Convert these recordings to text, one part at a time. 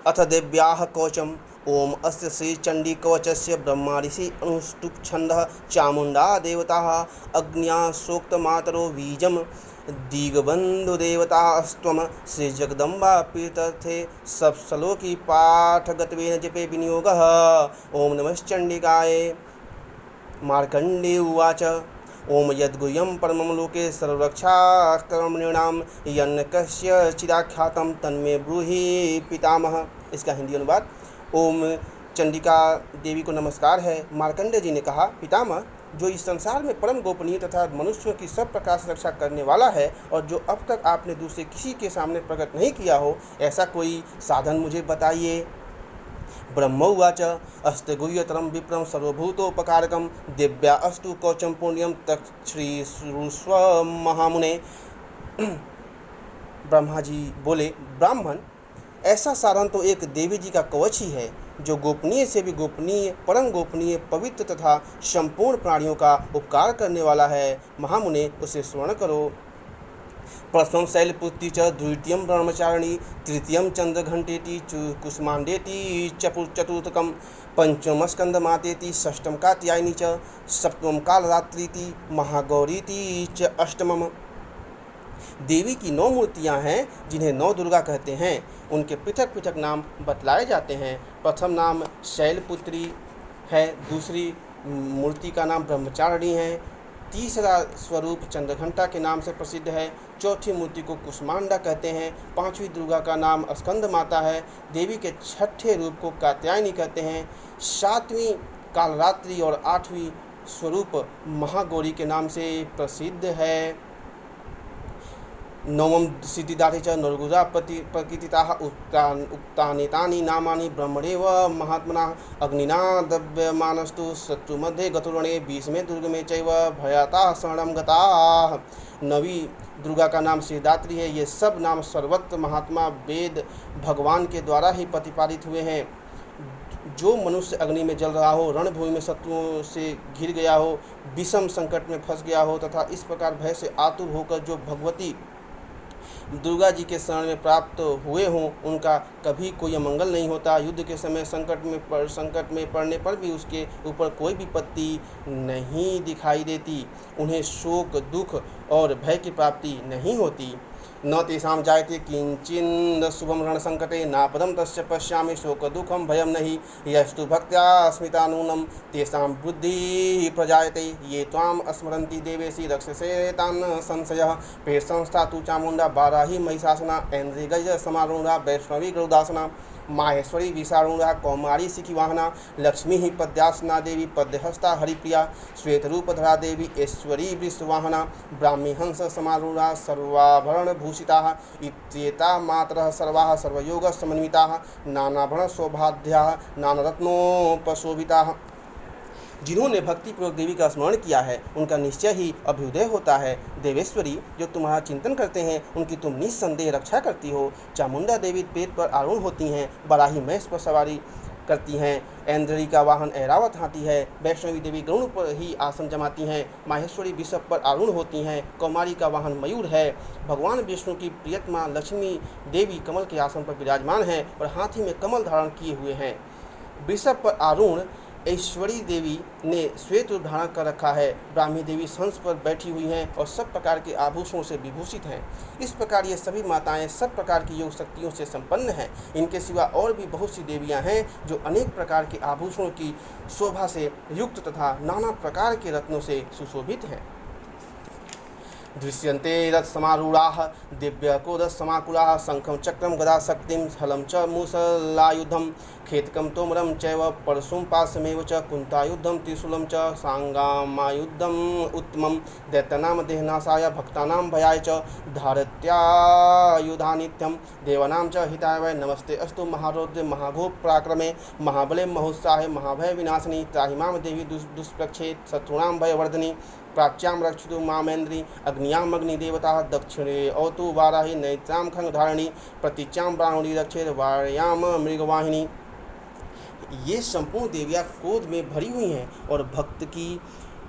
अथ देव्याः कवचम्। ओम अस्य श्रीचण्डीकवचस्य ब्रह्माऋषि अनुष्टुप् छन्दः चामुण्डा देवताः अग्न्या सोक्तमातरो बीजम् दिग्बन्धुदेवतास्त्वं श्रीजगदम्बा प्रीत्यर्थे सप्तश्लोकी पाठगत्वेन जपे विनियोगः। ओम नमश्चण्डिकाय। मार्कण्डेय उवाच ओम यद्गुह्यं परमं लोके सर्वरक्षाकर्मणां यन्नकस्य चिदाख्यातं तन्मे ब्रूहि पितामह। इसका हिंदी अनुवाद। ओम चंडिका देवी को नमस्कार है। मार्कंडेय जी ने कहा, पितामह, जो इस संसार में परम गोपनीय तथा मनुष्यों की सब प्रकार से रक्षा करने वाला है और जो अब तक आपने दूसरे किसी के सामने प्रकट नहीं किया हो, ऐसा कोई साधन मुझे बताइए। ब्रह्मोवाच अस्ते गुह्यतरं विप्रं सर्वभूतोपकारकं दिव्या अस्तु कवचं पुण्यं तच्छ्रीश्रुष्व महामुने। ब्रह्मा जी बोले, ब्राह्मण, ऐसा साधन तो एक देवी जी का कवच ही है, जो गोपनीय से भी गोपनीय, परम गोपनीय, पवित्र तथा संपूर्ण प्राणियों का उपकार करने वाला है। महामुने, उसे स्मरण करो। प्रथम शैलपुत्री च, द्वितीयं ब्रह्मचारिणी, तृतीयं चंद्रघंटेति, कुष्मांडेति चतुर्थकं, पंचम स्कंदमातेति, षष्ठम कात्यायनी च, सप्तमं कालरात्रीति, महागौरीति च अष्टमम। देवी की 9 मूर्तियां हैं, जिन्हें 9 दुर्गा कहते हैं। उनके पृथक पृथक नाम बतलाए जाते हैं। प्रथम नाम शैलपुत्री है, दूसरी मूर्ति का नाम ब्रह्मचारिणी है, तीसरा स्वरूप चंद्रघंटा के नाम से प्रसिद्ध है, चौथी मूर्ति को कुष्मांडा कहते हैं, पांचवी दुर्गा का नाम स्कंद माता है, देवी के छठे रूप को कात्यायनी कहते हैं, सातवीं कालरात्रि और आठवीं स्वरूप महागौरी के नाम से प्रसिद्ध है। नवम सिद्धिदात्री च नरगुजा प्रकृतिताः उक्तानि नामानि ब्रह्मणेव महात्मना अग्निना दव्यमानस्तु शत्रुमध्ये गतुरणे 20वें दुर्गमे चैव भयाताः शरणं गताः। नवी दुर्गा का नाम सिद्धिदात्री है। ये सब नाम सर्वत्र महात्मा वेद भगवान के द्वारा ही प्रतिपादित हुए हैं। जो मनुष्य अग्नि में जल रहा हो, रणभूमि में शत्रुओं से घिर गया हो, विषम संकट में फंस गया हो तथा इस प्रकार भय से आतुर होकर जो भगवती दुर्गा जी के शरण में प्राप्त हुए हों, उनका कभी कोई अमंगल नहीं होता। युद्ध के समय संकट में पड़ने पर भी उसके ऊपर कोई विपत्ति नहीं दिखाई देती। उन्हें शोक, दुख और भय की प्राप्ति नहीं होती। न तेषां जायते किंचिन शुभम रणसंकटे नापदम तस्य पश्यामि शोक दुखम भयम नहीं यस्तु भक्त्या स्मिता नूनम तेषां बुद्धि प्रजायते ये त्वां स्मरन्ति देवेशि रक्षसे तान् संशयः। पेट संस्था तु चामुंडा बाराही महिषासना ऐन्द्रिगज समारूढ़ा वैष्णवी गरुदासना माहेश्वरी विषारूढ़ा कौमारी शिखिवाहना लक्ष्मी ही पद्यासना देवी पद्यहस्ता हरिप्रिया श्वेतरूपधरा देवी ऐश्वरी वृषवाहना ब्राह्मी हंस समारूढ़ा सर्वाभरण भूषिताः इत्येता मातरः सर्वाः सर्वयोग समन्विताः नानाभरण शोभाढ्याः नानारत्नोपशोभिताः। जिन्होंने भक्तिपूर्वक देवी का स्मरण किया है, उनका निश्चय ही अभ्युदय होता है। देवेश्वरी, जो तुम्हारा चिंतन करते हैं, उनकी तुम निस्संदेह रक्षा करती हो। चामुंडा देवी पेट पर आरूढ़ होती हैं, बराही महिष पर सवारी करती हैं, ऐन्द्री का वाहन ऐरावत हाथी है, वैष्णवी देवी गरुड़ पर ही आसन जमाती हैं, माहेश्वरी वृषभ पर आरूढ़ होती हैं, कौमारी का वाहन मयूर है, भगवान विष्णु की प्रियतमा लक्ष्मी देवी कमल के आसन पर विराजमान हैं और हाथी में कमल धारण किए हुए हैं। वृषभ पर आरूढ़ ऐश्वरी देवी ने श्वेत रूप धारण कर रखा है। ब्राह्मी देवी हंस पर बैठी हुई हैं और सब प्रकार के आभूषणों से विभूषित हैं। इस प्रकार ये सभी माताएं सब प्रकार की योग शक्तियों से संपन्न हैं। इनके सिवा और भी बहुत सी देवियां हैं जो अनेक प्रकार के आभूषणों की शोभा से युक्त तथा नाना प्रकार के रत्नों से सुशोभित हैं। दृश्यन्ते रथसमारूढ़ाः दिव्यकोदसमाकुलाः शंखं चक्रं गदा शक्तिं हलं च मुसलायुधं खेतकं तोमरं चैव परशुं पाशमेव च कुन्तायुधं त्रिशूलं च सांगामायुधम् उत्तमं दैत्यानां देहनाशाय भक्तानां भयाय च धारत्यायुधा नित्यं देवानां च हिताय वै नमस्ते अस्तु महारौद्रे महाघोर पराक्रमे महाबले महोत्साहे महाभय विनाशिनी त्राहि मां देवी दुष्प्रक्षेत् शत्रूणां भयवर्धिनी प्राच्यां रक्षतु मामेन्द्री अग्नियाम् अग्निदेवता दक्षिणे औतु वाराही नैत्रां खंगधारिणी प्रतीच्यां ब्राह्मणी रक्षेत वार्यां मृगवाहिनी। ये संपूर्ण देवियाँ क्रोध में भरी हुई हैं और भक्त की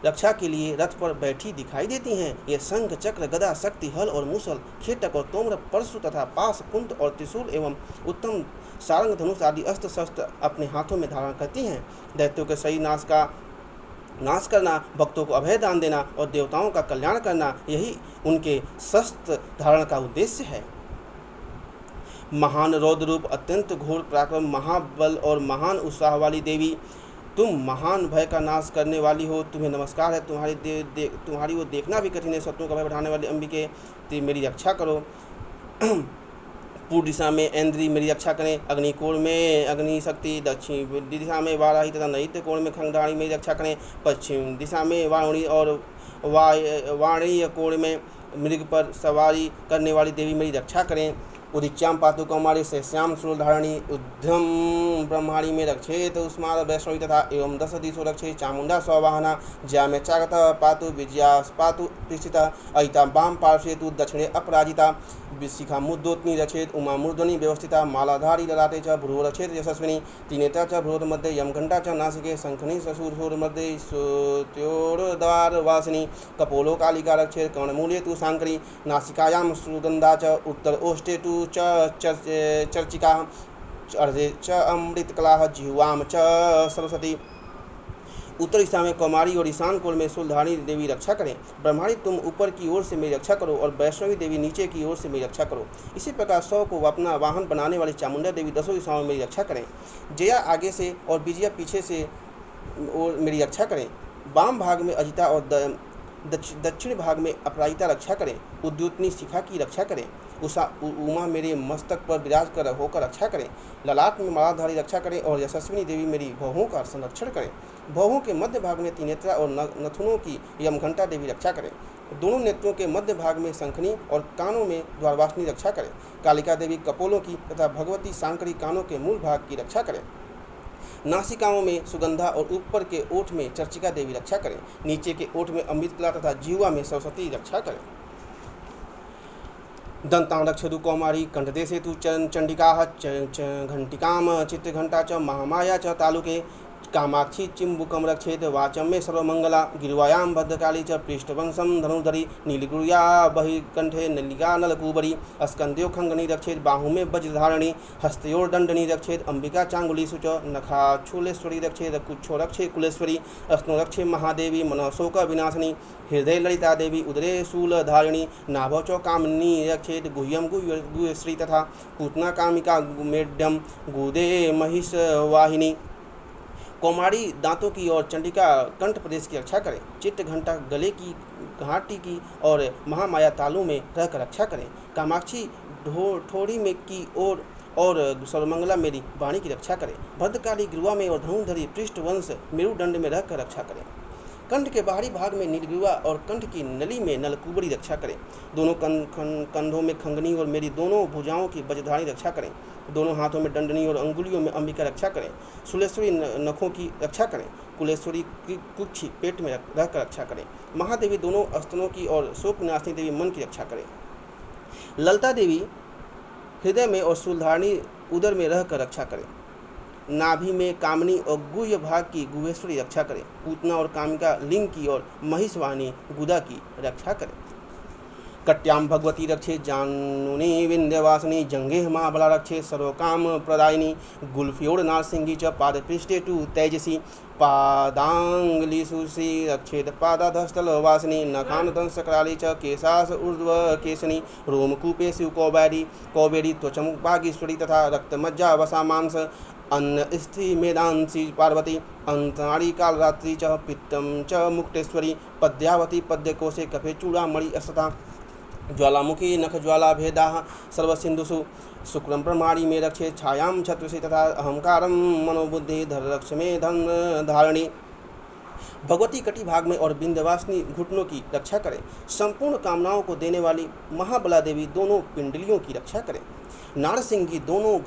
रक्षा के लिए रथ पर बैठी दिखाई देती हैं। ये शंख, चक्र, गदा, शक्ति, हल और मुसल, खेटक और तोमर, परशु तथा पास, कुंत और त्रिशूल एवं उत्तम सारंग, धनुष आदि अस्त्र शस्त्र अपने हाथों में धारण करती हैं। दैत्यों के सही नाश करना, भक्तों को अभय दान देना और देवताओं का कल्याण करना, यही उनके शस्त्र धारण का उद्देश्य है। महान रौद्र रूप, अत्यंत घोर पराक्रम, महाबल और महान उत्साह वाली देवी, तुम महान भय का नाश करने वाली हो, तुम्हें नमस्कार है। तुम्हारी वो देखना भी कठिन है। शत्रुओं का भय बढ़ाने वाली अंबिके, तो मेरी रक्षा करो। पूर्व दिशा में ऐन्द्री मेरी रक्षा करें, अग्निकोण में अग्नि शक्ति, दक्षिण दिशा में वाराही तथा नैत्य कोण में खंडाणी मेरी रक्षा करें, पश्चिम दिशा में वारुणी और वाणीय कोण में मृग पर सवारी करने वाली देवी मेरी रक्षा करें। उदिच्याम पातु कौमारी शेष्याम शूलधारणी, उद्धम ब्रह्माणी में रक्षेत उस्माद वैष्णवी तथा एवं 10 दिशो रक्षे चामुंडा स्ववाहना, ज्या में चागत पातु विजया पातु प्रतिष्ठिता, अयिता वाम पार्श्वे तु दक्षिणे अपराजिता, विशिखा मुद्दोत्नी रक्षेत उमा मूर्धनि व्यवस्थिता, मालाधारी ललाटे च भ्रुव रक्षेत यशस्विनी, त्रिनेत्रा च भ्रुवोर्मध्ये यमघंटा च नासिके, शंखनी ससूरमध्ये सुत्योर्द्वारवासिनी, कपोलो कालिका रक्षेत कर्णमूले तु शांकरी, नासिकायां सुगंधा च उत्तर ओष्ठे तु चर्चिका, अर्धे च अमृतकला, जिह्वाम च सरस्वती। उत्तर दिशा में कौमारी और ईशान कोण में शूलधारणी देवी रक्षा करें। ब्रह्माणी तुम ऊपर की ओर से मेरी रक्षा करो और वैष्णवी देवी नीचे की ओर से मेरी रक्षा करो। इसी प्रकार 100 को अपना वाहन बनाने वाली चामुंडा देवी 10 दिशाओं में मेरी रक्षा करें। जया आगे से और विजया पीछे से और मेरी रक्षा करें। वाम भाग में अजिता और दक्षिण भाग में अपराजिता रक्षा करें। उद्युतनी शिखा की रक्षा करें। उमा मेरे मस्तक पर विराज कर होकर रक्षा करें। ललाट में मालाधारी रक्षा करें और यशस्विनी देवी मेरी भौहों का संरक्षण करें। भौहों के मध्य भाग में त्रिनेत्रा और नथुनों की यमघंटा देवी रक्षा करें। दोनों नेत्रों के मध्य भाग में शंखनी और कानों में द्वारवासिनी रक्षा करें। कालिका देवी कपोलों की तथा भगवती सांकरी कानों के मूल भाग की रक्षा करें। नासिकाओं में सुगंधा और ऊपर के ओठ में चर्चिका देवी रक्षा करें। नीचे के ओठ में अमृतकला तथा जीवा में सरस्वती रक्षा करें। दंतां रक्षतु कौमारी, कंठदेशे तु चंडिका, घंटिकां चित्रघंटा च महामाया च तालुके, कामाक्षी चिम्बुकम रक्षेत, वाचम में सर्वमंगला, गिरिवायां भद्रकाली च पृष्ठवंशम धनुर्धरी, नीलगुरिया बहिकंठे नलिका नलकूबरी, स्कंध्यो खंगनी रक्षेत, बाहु में वज्रधारणी, हस्तयोर दंडनी रक्षेत, अंबिका चांगुलीसु च, नखाचूलेश्वरी रक्षेत, कुच्छो रक्षे कुलेश्वरी, अस्नो रक्षे महादेवी, मनोशोक विनाशिनी, हृदय ललिता देवी, उदरे शूलधारिणी, नाभौ च कामिनी रक्षेत, गुह्यम गुह्यश्री तथा पूतना कामिका मेढ्यम, गुदे महिषवाहिनी। कौमारी दांतों की और चंडिका कंठ प्रदेश की रक्षा करें। चित्त घंटा गले की घाटी की और महामाया तालू में रहकर रक्षा करें। कामाक्षी ठोड़ी में की और सर्वमंगला मेरी वाणी की रक्षा करें। भद्रकाली गिरुआ में और धनुर्धरी पृष्ठवंश मेरुदंड में रहकर रक्षा करें। कंठ के बाहरी भाग में नीलगिरुआ और कंठ की नली में नलकूबरी रक्षा करें। दोनों कंधों में खंगनी और मेरी दोनों भुजाओं की वज्रधारी रक्षा करें। दोनों हाथों में दंडनी और अंगुलियों में अंबिका रक्षा करें। सुलेश्वरी नखों की रक्षा करें। कुलेश्वरी की कुक्षी पेट में रहकर रक्षा करें। महादेवी दोनों स्तनों की और शोक विनाशिनी देवी मन की रक्षा करें। ललिता देवी हृदय में और शूलधारणी उदर में रहकर रक्षा करें। नाभि में कामनी और गुह्य भाग की गुहेश्वरी रक्षा करें। पूतना और कामिका लिंग की और महिषवाहिनी गुदा की रक्षा करें। कट्याम भगवती रक्षे, जानुनी विंध्यवासिनी, जंगे महाबला रक्षे, सर्वकाम प्रदायिनी, गुल्फ्योड़ नारसिंगी च पादपृष्ठे तु तेजसी, पादांगलिषु श्री रक्षेत, पादाधस्थलवासिनी, नखान दंशकराली च केशास ऊर्ध्व केशनी, रोमकूपेषु कौबेरी त्वचम भागीश्वरी तथा रक्तमज्जा वसा मांस, अन्न स्त्री मेदांसी पार्वती, अंतनाड़ी कालरात्रि च पित्तम च मुक्तेश्वरी, पद्यावती पद्यकोशे कफे चूड़ामणि असता, ज्वालामुखी नखज्वाला भेदा सर्वसिंधुषु, शुक्रम ब्रह्माणी में रक्षे, छायां छत्रसी तथा अहंकारम मनोबुद्धि धर रक्ष में धन धारणी। भगवती कटी भाग में और विंध्यवासिनी घुटनों की रक्षा करें। संपूर्ण कामनाओं को देने वाली महाबला देवी दोनों पिंडलियों की रक्षा करें। नारसिंगी दोनों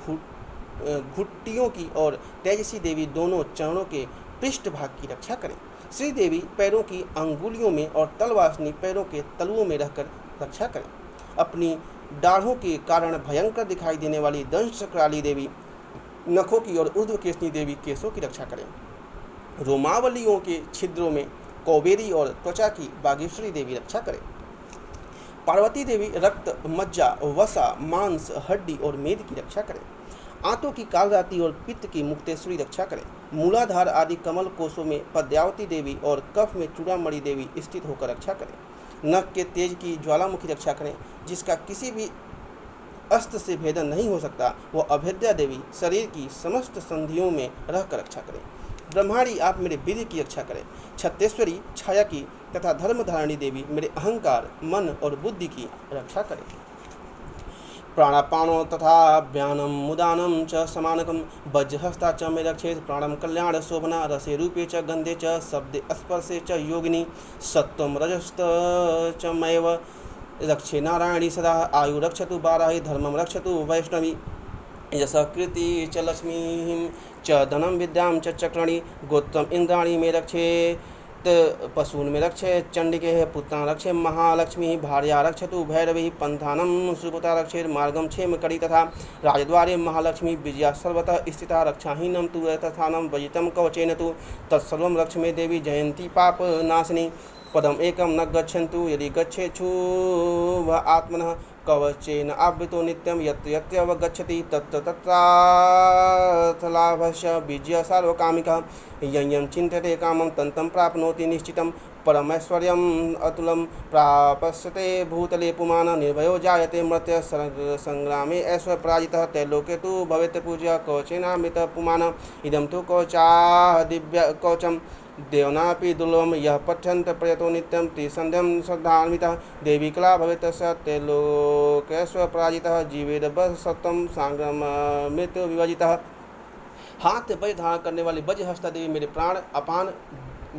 घुट्टियों की और तेजसी देवी दोनों चरणों के पृष्ठ भाग की रक्षा करें। श्री देवी पैरों की अंगुलियों में और तलवासिनी पैरों के तलुओं में रहकर रक्षा करें। अपनी दाढ़ों के कारण भयंकर दिखाई देने वाली दंशक्राली देवी नखों की और ऊर्ध्वकेशनी देवी केशों की रक्षा करें। रोमावलियों के छिद्रों में कौबेरी और त्वचा की बागेश्वरी देवी रक्षा करें। पार्वती देवी रक्त मज्जा वसा मांस हड्डी और मेद की रक्षा करें। आंतों की कालरात्रि और पित्त की मुक्तेश्वरी रक्षा करें। मूलाधार आदि कमल कोशों में पद्मावती देवी और कफ में चूड़ामणि देवी स्थित होकर रक्षा करें। नख के तेज की ज्वालामुखी रक्षा करें, जिसका किसी भी अस्त्र से भेदन नहीं हो सकता, वह अभेद्या देवी शरीर की समस्त संधियों में रहकर रक्षा करें। ब्रह्माणी, आप मेरे वीर्य की रक्षा करें। छत्तेश्वरी, छाया की तथा धर्मधारिणी देवी मेरे अहंकार, मन और बुद्धि की रक्षा करें। प्राणापानो तथा व्यानम मुदानम च समानकम वज्रहस्ता च मे रक्षेत। प्राणम कल्याण शोभना रसे रूपे च गंधे च शब्दे स्पर्शे च योगिनी। सत्वम रजस्त च मैव रक्षे नारायणी सदा। आयु रक्षतु बाराही, धर्मम रक्षतु वैष्णवी। यशकृति च लक्ष्मी च धनम विद्यां च चक्रणी। गोत्रम इंद्राणी में रक्षेत। पशून में रक्षे चंडिके। पुत्रान् रक्षे महालक्ष्मी। भार्या रक्षतु भैरवी। पंथानम सुकृता रक्षेत। मार्गम क्षेम करी तथा। राजद्वारे महालक्ष्मी विजया सर्वतः स्थिता। रक्षाहीनम तु तथानम वजितम कवचेन तु। तत्सर्वं रक्ष मे देवी जयंती पाप नाशिनी। पदम एकम न गच्छन्तु यदि गच्छेच्छु वह आत्मनः। कवचेन आवृतो नित्यं यत्र यत्र अवगच्छति तत्र तत्रार्थलाभस्य विजय सार्वकामिकः। यं यं चिन्तयते कामं तं तं प्राप्नोति निश्चितं। परमैश्वर्यम् अतुलं प्राप्स्यते भूतले पुमान्। निर्भयो जायते मर्त्य संग्रामे ऐश्वर्य पराजितः। त्रैलोक्ये तु भवेत् पूज्य कवचेनामृतः पुमान्। इदं तु कवचाः दिव्य कवचम् देवनापि दुर्लभम। यह पठ्यन्त प्रयतो नित्यं त्रिसन्ध्यं श्रद्धान्वितः। देवी कला भवेत् स त्रैलोक्येश्वर पराजितः। जीवेद सत्वं सांग्रामृत विवर्जितः। हाथ वज्र धारण करने वाली वज्रहस्ता देवी मेरे प्राण, अपान,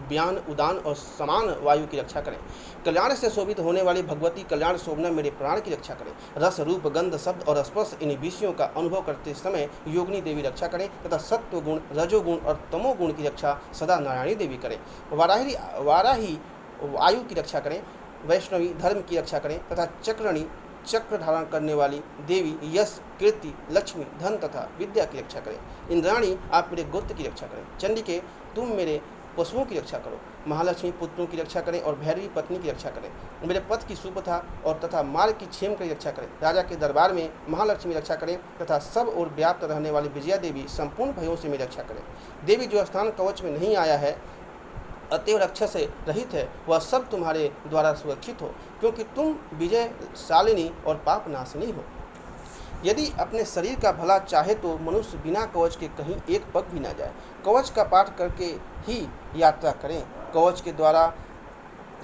व्यान, उदान और समान वायु की रक्षा करें। कल्याण से शोभित होने वाली भगवती कल्याण शोभना मेरे प्राण की रक्षा करें। रस, रूप, गंध, शब्द और स्पर्श इन विषयों का अनुभव करते समय योगिनी देवी रक्षा करें तथा सत्व गुण, रजोगुण और तमोगुण की रक्षा सदा नारायणी देवी करें। वाराही वायु की रक्षा करें। वैष्णवी धर्म की रक्षा करें तथा चक्रणी चक्र धारण करने वाली देवी यश, कीर्ति, लक्ष्मी, धन तथा विद्या की रक्षा करें। इंद्राणी, आप मेरे गोत्र की रक्षा करें। चंडिके, तुम मेरे पशुओं की रक्षा करो। महालक्ष्मी, पुत्रों की रक्षा करें और भैरवी पत्नी की रक्षा करें। मेरे पथ की सुपथा और तथा मार्ग की क्षेम की रक्षा करें। राजा के दरबार में महालक्ष्मी रक्षा करें तथा सब ओर व्याप्त रहने वाली विजया देवी संपूर्ण भयों से मेरी रक्षा करें। देवी, जो स्थान कवच में नहीं आया है अतएव रक्षा से रहित है, वह सब तुम्हारे द्वारा सुरक्षित हो, क्योंकि तुम विजयशालिनी और पाप नाशिनी हो। यदि अपने शरीर का भला चाहे तो मनुष्य बिना कवच के कहीं एक पग भी ना जाए। कवच का पाठ करके ही यात्रा करें। कवच के द्वारा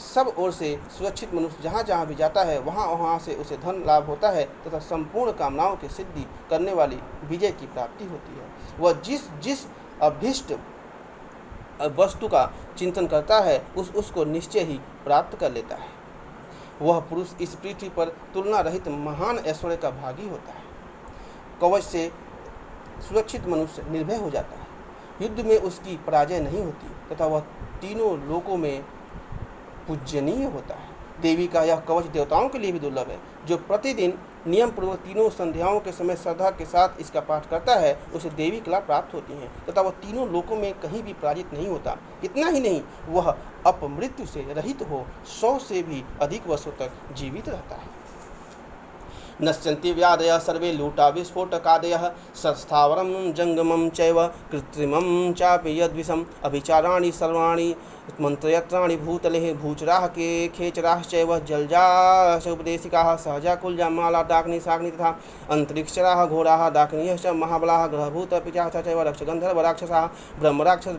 सब ओर से सुरक्षित मनुष्य जहाँ जहाँ भी जाता है वहाँ से उसे धन लाभ होता है तथा संपूर्ण कामनाओं की सिद्धि करने वाली विजय की प्राप्ति होती है। वह जिस अभीष्ट वस्तु का चिंतन करता है उसको निश्चय ही प्राप्त कर लेता है। वह पुरुष इस पृथ्वी पर तुलना रहित महान ऐश्वर्य का भागी होता है। कवच से सुरक्षित मनुष्य निर्भय हो जाता है। युद्ध में उसकी पराजय नहीं होती तथा वह तीनों लोकों में पूजनीय होता है। देवी का यह कवच देवताओं के लिए भी दुर्लभ है। जो प्रतिदिन नियम पूर्वक तीनों संध्याओं के समय श्रद्धा के साथ इसका पाठ करता है उसे देवी कला प्राप्त होती है तथा वह तीनों लोकों में कहीं भी पराजित नहीं होता। इतना ही नहीं, वह अपमृत्यु से रहित हो 100 से भी अधिक वर्षों तक जीवित रहता है। नश्यन्ति व्याधयः सर्वे लूटा विस्फोटकादयः। संस्थावरं जंगमं चैव कृत्रिमं चापि यद्विषम्। अभिचाराणि सर्वाणि मंत्रयत्राणि भूतले। भूचराः के खेचराश्चैव जलजाश्च उपदेशिकाः। सहजा कुल्जा माला डाकिनी शाकिनी तथा अंतरिक्षराः घोराः डाकिनीश्च महाबलाः। ग्रहभूत पिशाचाः चैव रक्षगन्धर्व राक्षसाः। ब्रह्मराक्षस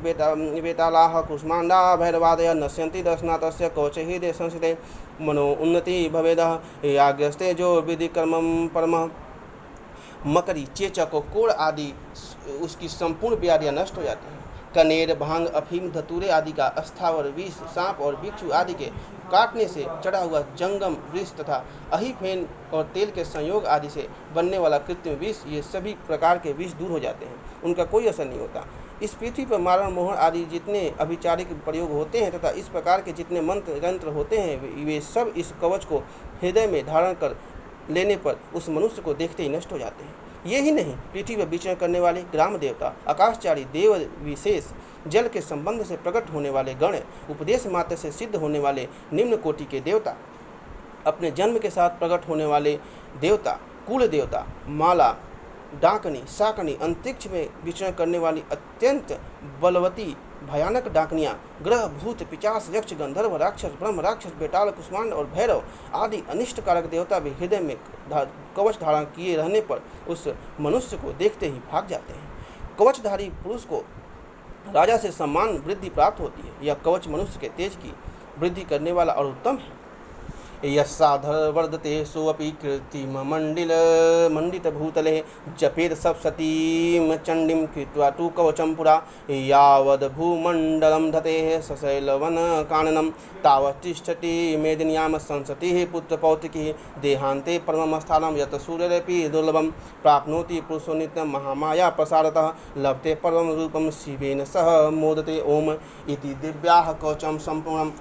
बेतालाः कुष्माण्डा भैरवादयः। नश्यन्ति दर्शनातस्य कवचे हृदये संस्थिते। मनो उन्नति भवेदः याग्यस्ते जो विधि कर्मं परमः। मकरी, चेचक और कोड़ आदि उसकी संपूर्ण व्याधियाँ नष्ट हो जाती हैं। कनेर, भांग, अफीम, धतूरे आदि का अस्थावर विष, सांप और बिच्छू आदि के काटने से चढ़ा हुआ जंगम वृक्ष तथा अहीफेन और तेल के संयोग आदि से बनने वाला कृत्रिम विष, ये सभी प्रकार के विष दूर हो जाते हैं, उनका कोई असर नहीं होता। इस पृथ्वी पर मारण, मोहन आदि जितने अभिचारिक प्रयोग होते हैं तथा इस प्रकार के जितने मंत्र यंत्र होते हैं वे सब इस कवच को हृदय में धारण कर लेने पर उस मनुष्य को देखते ही नष्ट हो जाते हैं। ये ही नहीं, पृथ्वी पर विचरण करने वाले ग्राम देवता, आकाशचारी देव विशेष, जल के संबंध से प्रकट होने वाले गण, उपदेश मात्र से सिद्ध होने वाले निम्न कोटि के देवता, अपने जन्म के साथ प्रकट होने वाले देवता, कुल देवता, माला डाकनी शाकनी अंतरिक्ष में विचरण करने वाली अत्यंत बलवती भयानक डाकनियाँ, ग्रह भूत पिचास यक्ष गंधर्व राक्षस ब्रह्म राक्षस बेताल कुष्मांड और भैरव आदि अनिष्ट कारक देवता भी हृदय में कवच धारण किए रहने पर उस मनुष्य को देखते ही भाग जाते हैं। कवचधारी पुरुष को राजा से सम्मान वृद्धि प्राप्त होती है। यह कवच मनुष्य के तेज की वृद्धि करने वाला और उत्तम है। यस्साधर वर्धते सोऽपि कीर्तिममण्डितभूतले जपेद सप्तशतीं चण्डीं कृत्वा तु कवचं पुरा यावद् भूमण्डलं धतेः सशैलवनकाननं तावत् तिष्ठति मेदिन्यां संसतिः पुत्रपौत्रिकीः देहान्ते परमं स्थानं यत् सूर्यरपि दुर्लभं प्राप्नोति पुरुषो नित्यं महामाया प्रसारतः लभते परमं रूपं शिवेन सह मोदते ओम इति दिव्याः कवचं सम्पूर्णम्।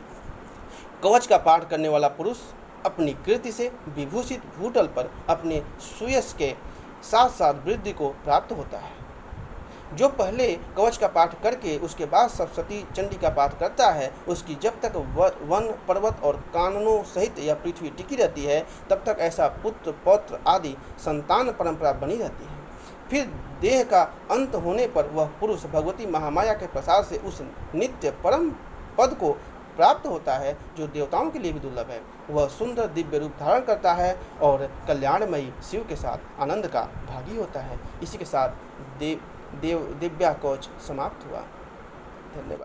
कवच का पाठ करने वाला पुरुष अपनी कृति से विभूषित भूतल पर अपने सुयश के साथ साथ वृद्धि को प्राप्त होता है। जो पहले कवच का पाठ करके उसके बाद सप्तशती चंडी का पाठ करता है, उसकी जब तक वन पर्वत और काननों सहित यह पृथ्वी टिकी रहती है, तब तक ऐसा पुत्र पौत्र आदि संतान परंपरा बनी रहती है। फिर देह का अंत होने पर वह पुरुष भगवती महामाया के प्रसाद से उस नित्य परम पद को प्राप्त होता है जो देवताओं के लिए भी दुर्लभ है। वह सुंदर दिव्य रूप धारण करता है और कल्याणमयी शिव के साथ आनंद का भागी होता है। इसी के साथ दिव्या कवच समाप्त हुआ। धन्यवाद।